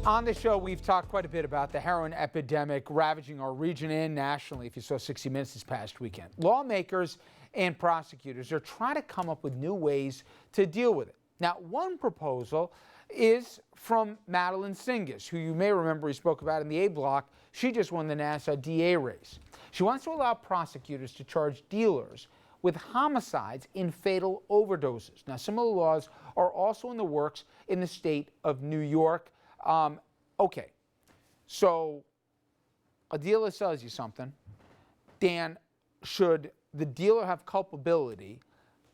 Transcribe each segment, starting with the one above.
On the show, we've talked quite a bit about the heroin epidemic ravaging our region and nationally, if you saw 60 Minutes this past weekend. Lawmakers and prosecutors are trying to come up with new ways to deal with it. Now, one proposal is from Madeline SINGAS, who you may remember we spoke about in the A block. She just won the Nassau DA race. She wants to allow prosecutors to charge dealers with homicides in fatal overdoses. Now, similar laws are also in the works in the state of New York. Okay, so a dealer sells you something. Dan, should the dealer have culpability?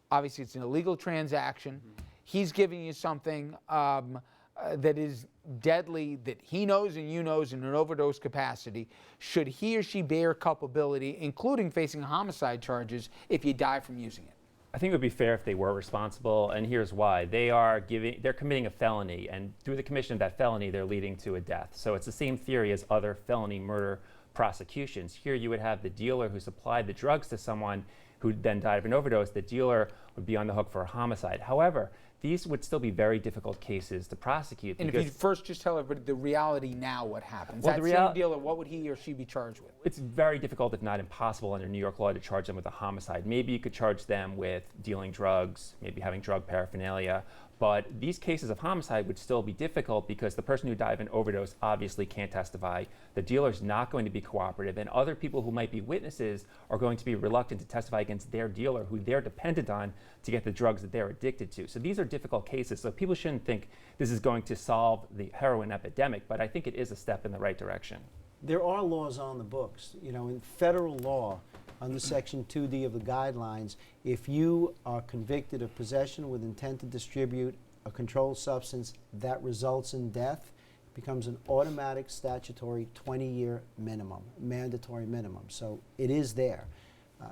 Obviously, it's an illegal transaction. He's giving you something that is deadly, that he knows and you knows in an overdose capacity. Should he or she bear culpability, including facing homicide charges, if you die from using it? I think it would be fair if they were responsible, and here's why. They're committing a felony, and through the commission of that felony, they're leading to a death. So it's the same theory as other felony murder prosecutions. Here you would have the dealer who supplied the drugs to someone who then died of an overdose. The dealer would be on the hook for a homicide. However, these would still be very difficult cases to prosecute. And if you first just tell everybody the reality now, what happens? Well, that same dealer, what would he or she be charged with? It's very difficult, if not impossible, under New York law to charge them with a homicide. Maybe you could charge them with dealing drugs, maybe having drug paraphernalia. But these cases of homicide would still be difficult because the person who died of an overdose obviously can't testify. The dealer's not going to be cooperative, and other people who might be witnesses are going to be reluctant to testify against their dealer, who they're dependent on to get the drugs that they're addicted to. So these are difficult cases. So people shouldn't think this is going to solve the heroin epidemic, but I think it is a step in the right direction. There are laws on the books. You know, in federal law, under Section 2D of the guidelines, if you are convicted of possession with intent to distribute a controlled substance that results in death, it becomes an automatic statutory 20-year minimum, mandatory minimum. So it is there.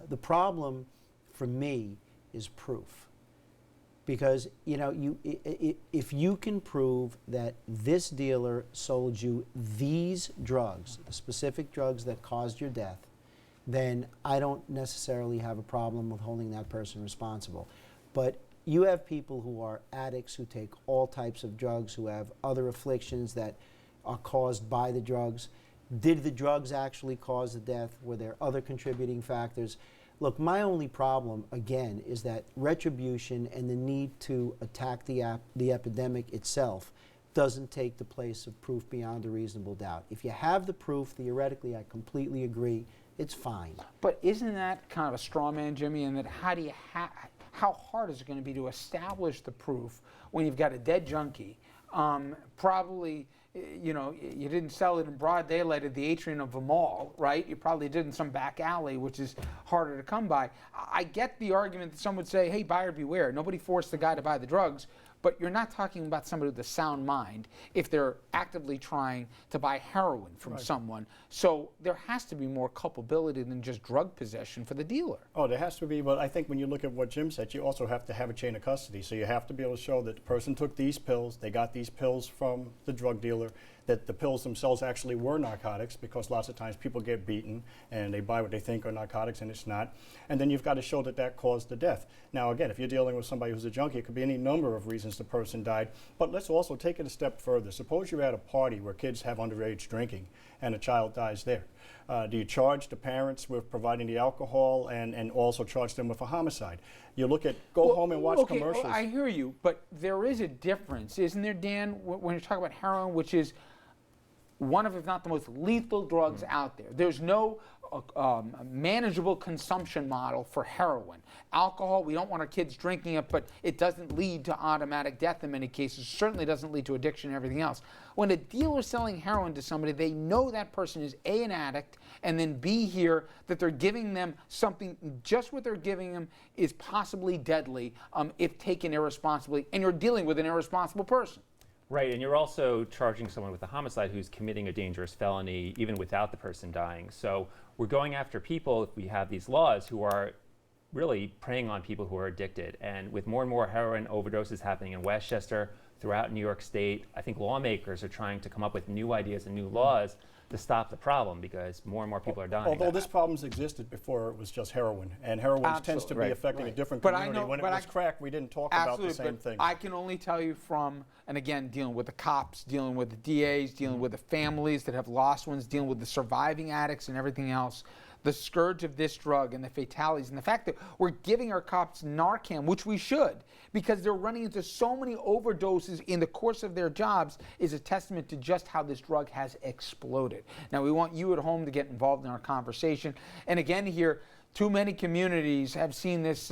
The problem for me is proof. Because, you know, if you can prove that this dealer sold you these drugs, the specific drugs that caused your death, then I don't necessarily have a problem with holding that person responsible. But you have people who are addicts, who take all types of drugs, who have other afflictions that are caused by the drugs. Did the drugs actually cause the death? Were there other contributing factors? Look, my only problem, again, is that retribution and the need to attack the epidemic itself doesn't take the place of proof beyond a reasonable doubt. If you have the proof, theoretically, I completely agree, it's fine. But isn't that kind of a straw man, Jimmy, in that how hard is it going to be to establish the proof when you've got a dead junkie? Probably, you know, you didn't sell it in broad daylight at the atrium of a mall, right? You probably did in some back alley, which is harder to come by. I get the argument that some would say, hey, buyer beware. Nobody forced the guy to buy the drugs. But you're not talking about somebody with a sound mind if they're actively trying to buy heroin from someone. So there has to be more culpability than just drug possession for the dealer. Oh, there has to be, but I think when you look at what Jim said, you also have to have a chain of custody. So you have to be able to show that the person took these pills, they got these pills from the drug dealer, that the pills themselves actually were narcotics, because lots of times people get beaten and they buy what they think are narcotics and it's not. And then you've got to show that that caused the death. Now again, if you're dealing with somebody who's a junkie, it could be any number of reasons the person died. But let's also take it a step further. Suppose you're at a party where kids have underage drinking and a child dies there. Do you charge the parents with providing the alcohol and also charge them with a homicide? You look at home and watch commercials. I hear you, but there is a difference, isn't there, Dan, when you talk about heroin, which is one of, if not the most lethal drugs out there. There's no manageable consumption model for heroin. Alcohol, we don't want our kids drinking it, but it doesn't lead to automatic death in many cases. Certainly doesn't lead to addiction and everything else. When a dealer's selling heroin to somebody, they know that person is A, an addict, and then B, here, that they're giving them something, just what they're giving them is possibly deadly if taken irresponsibly, and you're dealing with an irresponsible person. Right, and you're also charging someone with a homicide who's committing a dangerous felony even without the person dying. So we're going after people, if we have these laws, who are really preying on people who are addicted. And with more and more heroin overdoses happening in Westchester, throughout New York State, I think lawmakers are trying to come up with new ideas and new laws to stop the problem, because more and more people are dying. Although this problem's existed before it was just heroin, and heroin tends to be Right. affecting a different But I community. know- When it but was crack, we didn't talk about the same but thing. I can only tell you from, and again, dealing with the cops, dealing with the DAs, dealing with the families that have lost ones, dealing with the surviving addicts and everything else, the scourge of this drug and the fatalities, and the fact that we're giving our cops Narcan, which we should, because they're running into so many overdoses in the course of their jobs, is a testament to just how this drug has exploded. Now, we want you at home to get involved in our conversation. And again here, too many communities have seen this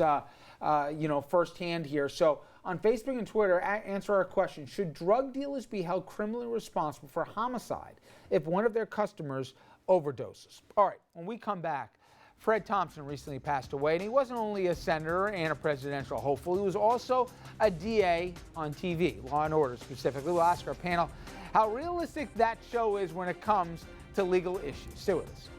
firsthand here. So on Facebook and Twitter, answer our question: should drug dealers be held criminally responsible for homicide if one of their customers overdoses? All right, when we come back, Fred Thompson recently passed away, and he wasn't only a senator and a presidential hopeful, he was also a DA on TV, Law and Order specifically. We'll ask our panel how realistic that show is when it comes to legal issues. Stay with us.